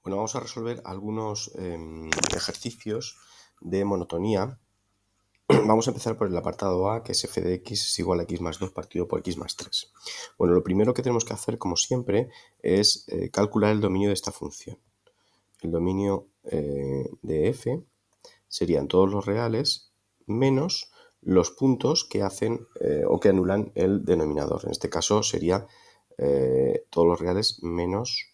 Bueno, vamos a resolver algunos ejercicios de monotonía. Vamos a empezar por el apartado A, que es f de x es igual a x más 2 partido por x más 3. Bueno, lo primero que tenemos que hacer, como siempre, es calcular el dominio de esta función. El dominio de f serían todos los reales menos los puntos que hacen o que anulan el denominador. En este caso sería todos los reales menos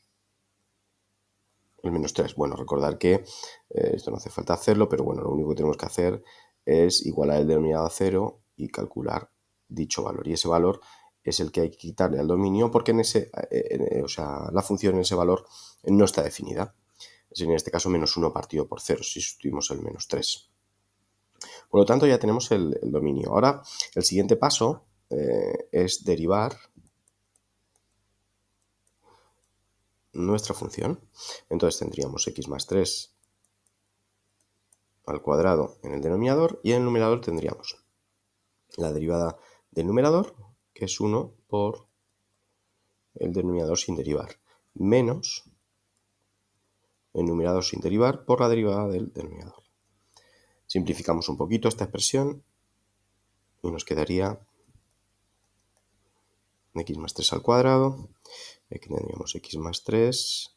el menos 3. Bueno, recordar que esto no hace falta hacerlo, pero bueno, lo único que tenemos que hacer es igualar el denominador a 0 y calcular dicho valor. Y ese valor es el que hay que quitarle al dominio porque la función en ese valor no está definida. Es en este caso menos 1 partido por 0 si sustituimos el menos 3. Por lo tanto, ya tenemos el dominio. Ahora, el siguiente paso es derivar nuestra función. Entonces tendríamos x más 3 al cuadrado en el denominador y en el numerador tendríamos la derivada del numerador, que es 1 por el denominador sin derivar, menos el numerador sin derivar por la derivada del denominador. Simplificamos un poquito esta expresión y nos quedaría x más 3 al cuadrado. Aquí tendríamos x más 3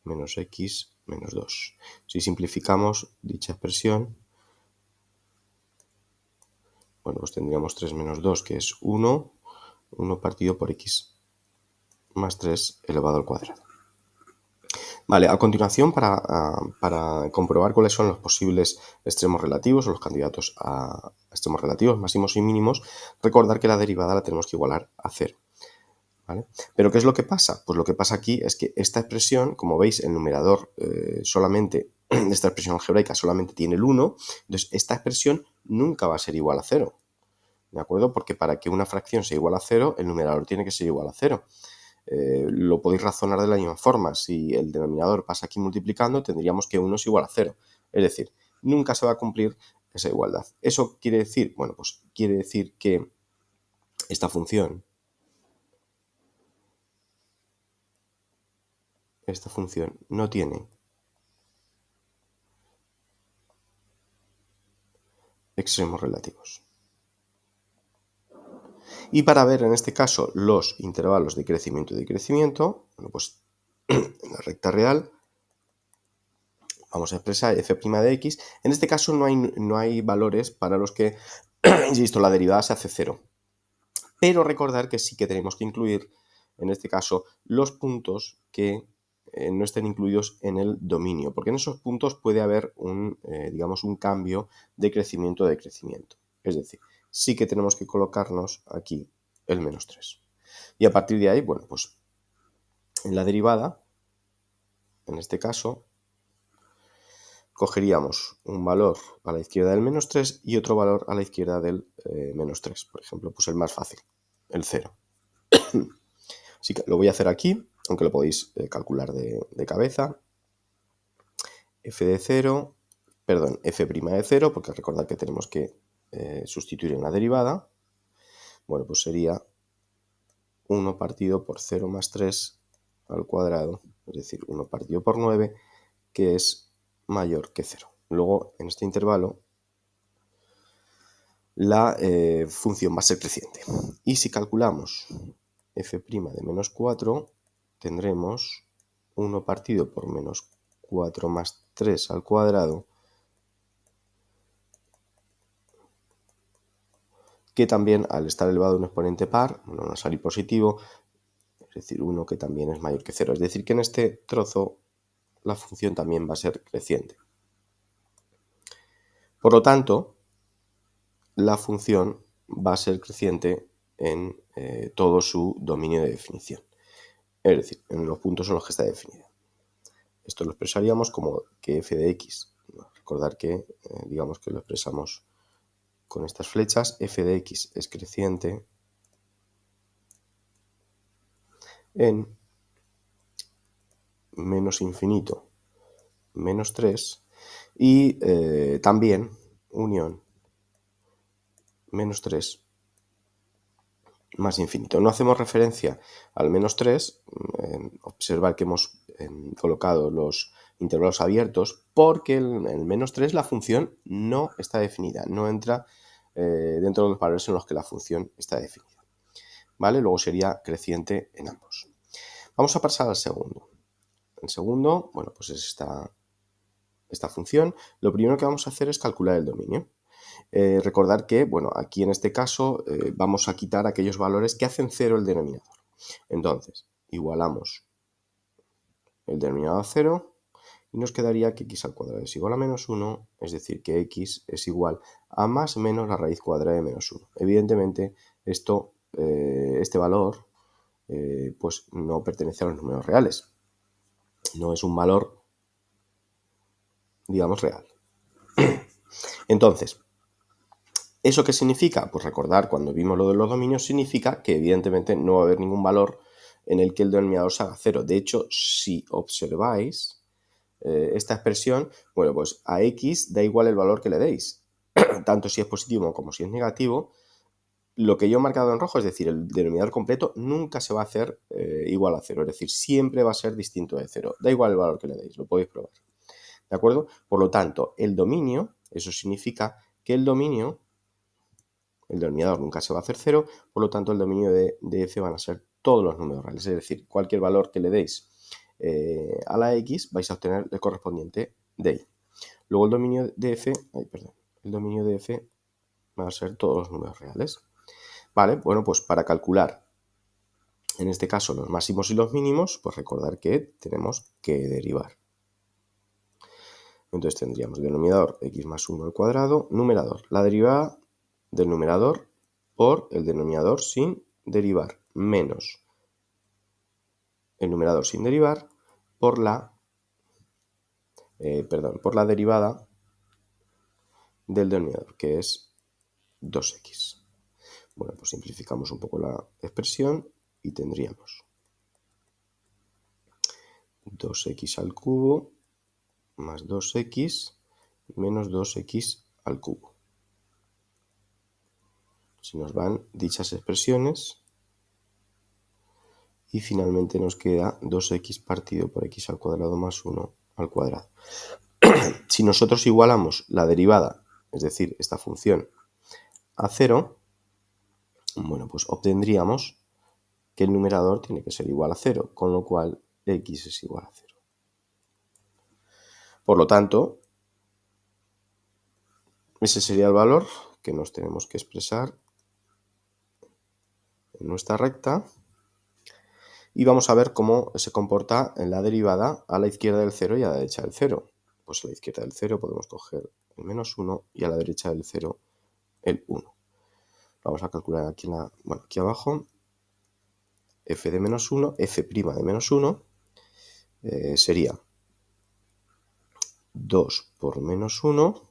menos x menos 2. Si simplificamos dicha expresión, bueno, pues tendríamos 3 menos 2, que es 1 partido por x más 3 elevado al cuadrado. Vale, a continuación, para comprobar cuáles son los posibles extremos relativos o los candidatos a extremos relativos máximos y mínimos, recordar que la derivada la tenemos que igualar a 0. ¿Vale? Pero ¿qué es lo que pasa? Pues lo que pasa aquí es que esta expresión, como veis, el numerador solamente, esta expresión algebraica solamente tiene el 1, entonces esta expresión nunca va a ser igual a 0. ¿De acuerdo? Porque para que una fracción sea igual a 0, el numerador tiene que ser igual a 0. Lo podéis razonar de la misma forma. Si el denominador pasa aquí multiplicando, tendríamos que 1 es igual a 0. Es decir, nunca se va a cumplir esa igualdad. ¿Eso quiere decir? Bueno, pues quiere decir que esta función no tiene extremos relativos. Y para ver en este caso los intervalos de crecimiento y decrecimiento, bueno, pues en la recta real vamos a expresar f' de x. En este caso no hay valores para los que, insisto, la derivada se hace 0. Pero recordar que sí que tenemos que incluir, en este caso, los puntos que no estén incluidos en el dominio, porque en esos puntos puede haber digamos, un cambio de crecimiento o decrecimiento. Es decir, sí que tenemos que colocarnos aquí el menos 3. Y a partir de ahí, bueno, pues en la derivada, en este caso, cogeríamos un valor a la izquierda del menos 3 y otro valor a la izquierda del menos 3. Por ejemplo, pues el más fácil, el 0. Así que lo voy a hacer aquí, aunque lo podéis calcular de cabeza. F de 0, perdón, f' de 0, porque recordad que tenemos que sustituir en la derivada. Bueno, pues sería 1 partido por 0 más 3 al cuadrado, es decir, 1 partido por 9, que es mayor que 0. Luego, en este intervalo, la función va a ser creciente. Y si calculamos f' de menos 4, tendremos 1 partido por menos 4 más 3 al cuadrado, que también al estar elevado a un exponente par, bueno, va a salir positivo, es decir, 1 que también es mayor que 0. Es decir, que en este trozo la función también va a ser creciente. Por lo tanto, la función va a ser creciente en todo su dominio de definición. Es decir, en los puntos en los que está definida. Esto lo expresaríamos como que f de x. Recordar que, digamos que lo expresamos con estas flechas. F de x es creciente en menos infinito menos 3 y también unión menos 3 más infinito. No hacemos referencia al menos 3, observar que hemos colocado los intervalos abiertos, porque en el menos 3 la función no está definida, no entra dentro de los valores en los que la función está definida. ¿Vale? Luego sería creciente en ambos. Vamos a pasar al segundo. El segundo, bueno, pues es esta función. Lo primero que vamos a hacer es calcular el dominio. Recordar que, bueno, aquí en este caso vamos a quitar aquellos valores que hacen 0 el denominador. Entonces, igualamos el denominador a 0 y nos quedaría que x al cuadrado es igual a menos 1, es decir, que x es igual a más menos la raíz cuadrada de menos 1. Evidentemente, este valor pues no pertenece a los números reales. No es un valor, digamos, real. Entonces, ¿eso qué significa? Pues recordar, cuando vimos lo de los dominios, significa que evidentemente no va a haber ningún valor en el que el denominador se haga 0. De hecho, si observáis esta expresión, bueno, pues a x da igual el valor que le deis. Tanto si es positivo como si es negativo, lo que yo he marcado en rojo, es decir, el denominador completo, nunca se va a hacer igual a 0. Es decir, siempre va a ser distinto de 0. Da igual el valor que le deis, lo podéis probar. ¿De acuerdo? Por lo tanto, el dominio, eso significa que el denominador nunca se va a hacer 0, por lo tanto el dominio de f van a ser todos los números reales, es decir, cualquier valor que le deis a la x vais a obtener el correspondiente de y. Luego el dominio de f, el dominio de f va a ser todos los números reales. Vale, bueno, pues para calcular en este caso los máximos y los mínimos, pues recordar que tenemos que derivar. Entonces tendríamos denominador x más 1 al cuadrado, numerador, la derivada del numerador por el denominador sin derivar, menos el numerador sin derivar por la derivada del denominador, que es 2x. Bueno, pues simplificamos un poco la expresión y tendríamos 2x al cubo más 2x menos 2x al cubo. Se nos van dichas expresiones y finalmente nos queda 2x partido por x al cuadrado más 1 al cuadrado. Si nosotros igualamos la derivada, es decir, esta función, a 0, bueno, pues obtendríamos que el numerador tiene que ser igual a 0, con lo cual x es igual a 0. Por lo tanto, ese sería el valor que nos tenemos que expresar en nuestra recta. Y vamos a ver cómo se comporta en la derivada a la izquierda del 0 y a la derecha del 0. Pues a la izquierda del 0 podemos coger el menos 1 y a la derecha del 0 el 1. Vamos a calcular aquí, aquí abajo, f de menos 1, f' de menos 1, sería 2 por menos 1,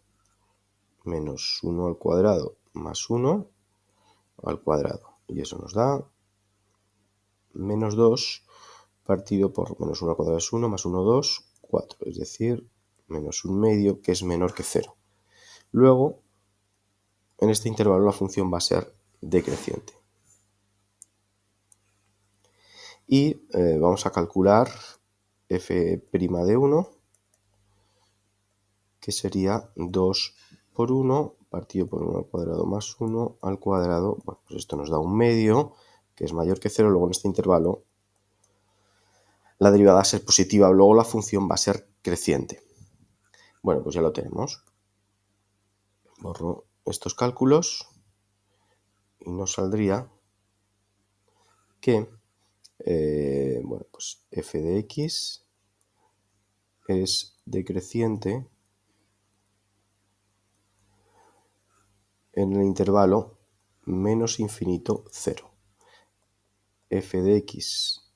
menos 1 al cuadrado más 1 al cuadrado. Y eso nos da menos 2 partido por menos 1 al cuadrado es 1, más 1, 2, 4. Es decir, menos 1/2, que es menor que 0. Luego, en este intervalo la función va a ser decreciente. Y vamos a calcular f' de 1, que sería 2 por 1 partido por 1 al cuadrado más 1 al cuadrado. Bueno, pues esto nos da 1/2, que es mayor que 0. Luego en este intervalo la derivada va a ser positiva, luego la función va a ser creciente. Bueno, pues ya lo tenemos. Borro estos cálculos y nos saldría que bueno, pues f de x es decreciente en el intervalo menos infinito 0. F de x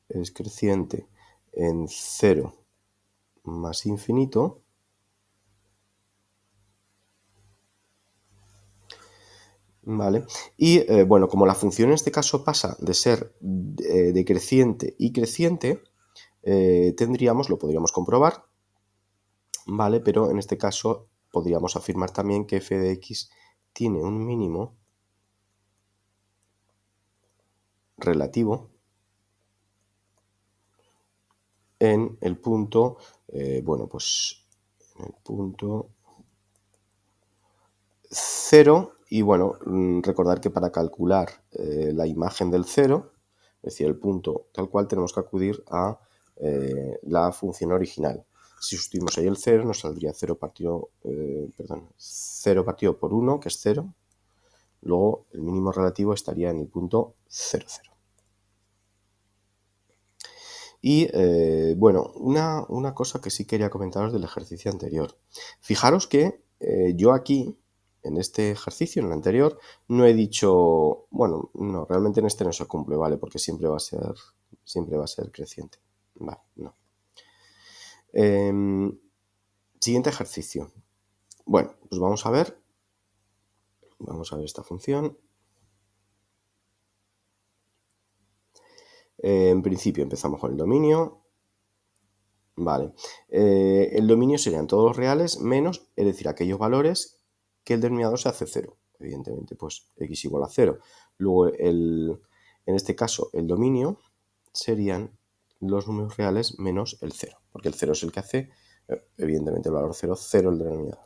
es creciente en 0 más infinito, ¿vale? Y bueno, como la función en este caso pasa de ser decreciente y creciente, lo podríamos comprobar, ¿vale? Pero en este caso podríamos afirmar también que f de x tiene un mínimo relativo en el punto, bueno, pues en el punto 0 y bueno, recordar que para calcular la imagen del 0, es decir, el punto tal cual, tenemos que acudir a la función original. Si sustituimos ahí el 0, nos saldría 0 partido, 0 partido por 1, que es 0. Luego el mínimo relativo estaría en el punto 0, 0. Y bueno, una cosa que sí quería comentaros del ejercicio anterior. Fijaros que yo aquí, en este ejercicio, en el anterior, no he dicho, bueno, no, realmente en este no se cumple, ¿vale? Porque siempre va a ser creciente. Vale, no. Siguiente ejercicio. Bueno, pues vamos a ver esta función. En principio empezamos con el dominio. Vale. El dominio serían todos los reales menos, es decir, aquellos valores que el denominador se hace 0. Evidentemente, pues x igual a 0. Luego, en este caso, el dominio serían los números reales menos el 0, porque el 0 es el que hace, evidentemente, el valor 0, 0 el denominador.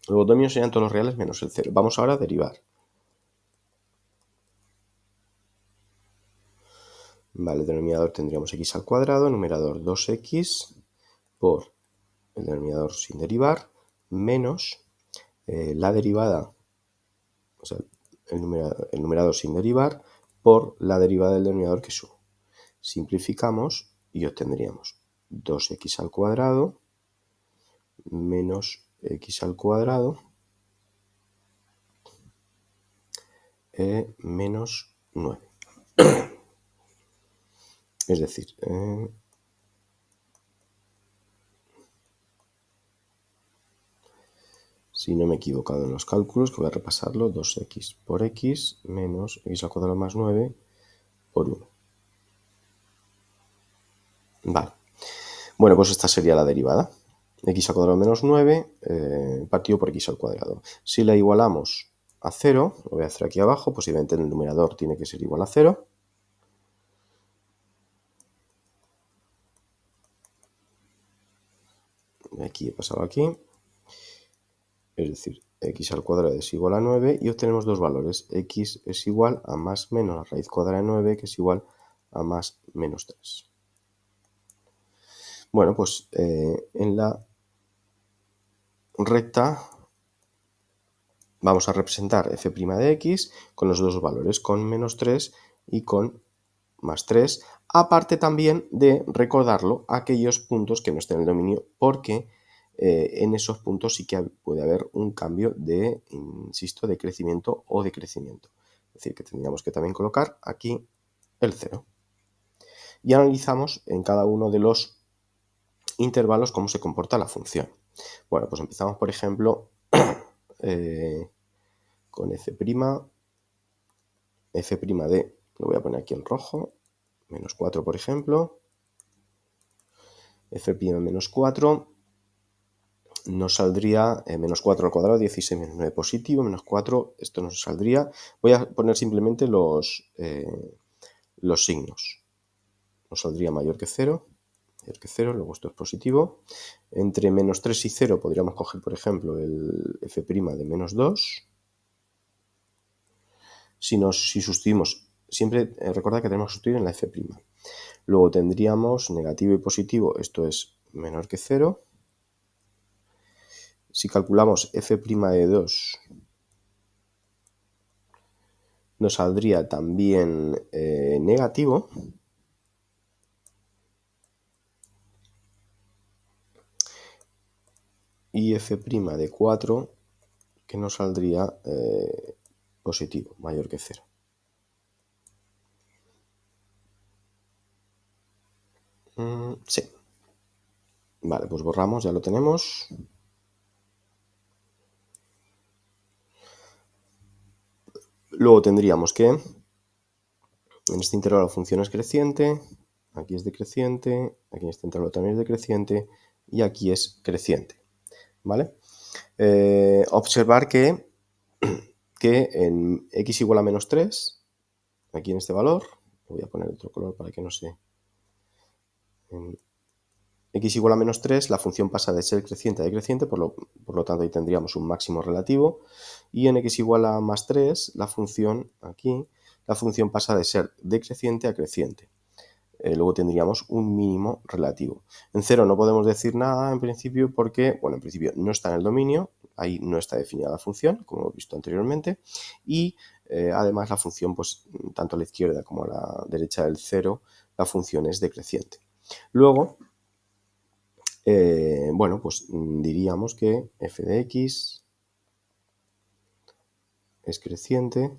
Luego, el dominio serían todos los reales menos el 0. Vamos ahora a derivar. Vale, el denominador tendríamos x al cuadrado, numerador 2x por el denominador sin derivar, menos la derivada, o sea, el numerador sin derivar, por la derivada del denominador que es 1. Simplificamos y obtendríamos 2x al cuadrado menos x al cuadrado menos 9. Es decir, si no me he equivocado en los cálculos, que voy a repasarlo, 2x por x menos x al cuadrado más 9 por 1. Vale. Bueno, pues esta sería la derivada. X al cuadrado menos 9 partido por x al cuadrado. Si la igualamos a 0, lo voy a hacer aquí abajo, pues evidentemente en el numerador tiene que ser igual a 0. Aquí he pasado aquí. Es decir, x al cuadrado es igual a 9 y obtenemos dos valores. X es igual a más menos la raíz cuadrada de 9, que es igual a más menos 3. Bueno, pues en la recta vamos a representar f' de x con los dos valores, con menos 3 y con más 3, aparte también de recordarlo a aquellos puntos que no estén en el dominio, porque en esos puntos sí que puede haber un cambio de, insisto, de crecimiento o decrecimiento. Es decir, que tendríamos que también colocar aquí el 0. Y analizamos en cada uno de los intervalos cómo se comporta la función. Bueno, pues empezamos, por ejemplo, con f', f', lo voy a poner aquí en rojo, menos 4, por ejemplo. f' menos 4 nos saldría menos 4 al cuadrado, 16 menos 9 positivo, menos 4, esto nos saldría. Voy a poner simplemente los signos. Nos saldría mayor que 0, luego esto es positivo. Entre menos 3 y 0 podríamos coger, por ejemplo, el f' de menos 2. Si sustituimos, siempre recordad que tenemos que sustituir en la f'. Luego tendríamos negativo y positivo, esto es menor que 0. Si calculamos f' de 2, nos saldría también negativo. Y f' de 4, que nos saldría positivo, mayor que 0. Sí. Vale, pues borramos, ya lo tenemos. Luego tendríamos que, en este intervalo la función es creciente, aquí es decreciente, aquí en este intervalo también es decreciente y aquí es creciente. ¿Vale? Observar que en x igual a menos 3, aquí en este valor, voy a poner otro color para que no se... En x igual a menos 3, la función pasa de ser creciente a decreciente, por lo tanto ahí tendríamos un máximo relativo, y en x igual a más 3, la función aquí, la función pasa de ser decreciente a creciente. Luego tendríamos un mínimo relativo. En 0 no podemos decir nada en principio porque, bueno, en principio no está en el dominio, ahí no está definida la función, como hemos visto anteriormente, y además la función, pues tanto a la izquierda como a la derecha del 0, la función es decreciente. Luego, bueno, pues diríamos que f de x es creciente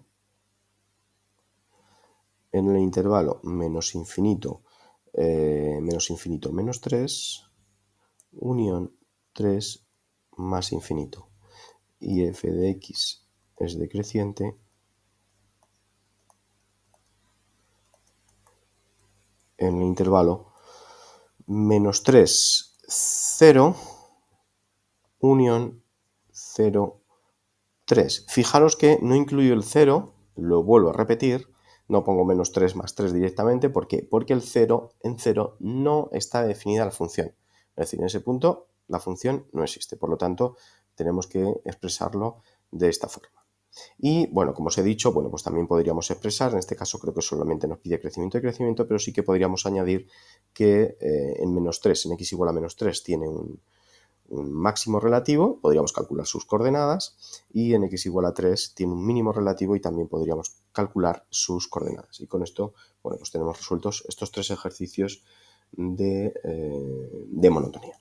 en el intervalo menos infinito, menos 3, unión 3 más infinito. Y f de x es decreciente en el intervalo menos 3, 0, unión 0, 3. Fijaros que no incluyo el 0, lo vuelvo a repetir, no pongo menos 3 más 3 directamente. ¿Por qué? Porque el 0 en 0 no está definida la función. Es decir, en ese punto la función no existe. Por lo tanto, tenemos que expresarlo de esta forma. Y bueno, como os he dicho, bueno, pues también podríamos expresar, en este caso creo que solamente nos pide crecimiento y crecimiento, pero sí que podríamos añadir que en menos 3, en x igual a menos 3, tiene un máximo relativo, podríamos calcular sus coordenadas, y en x igual a 3 tiene un mínimo relativo y también podríamos calcular sus coordenadas. Y con esto, bueno, pues tenemos resueltos estos 3 ejercicios de monotonía.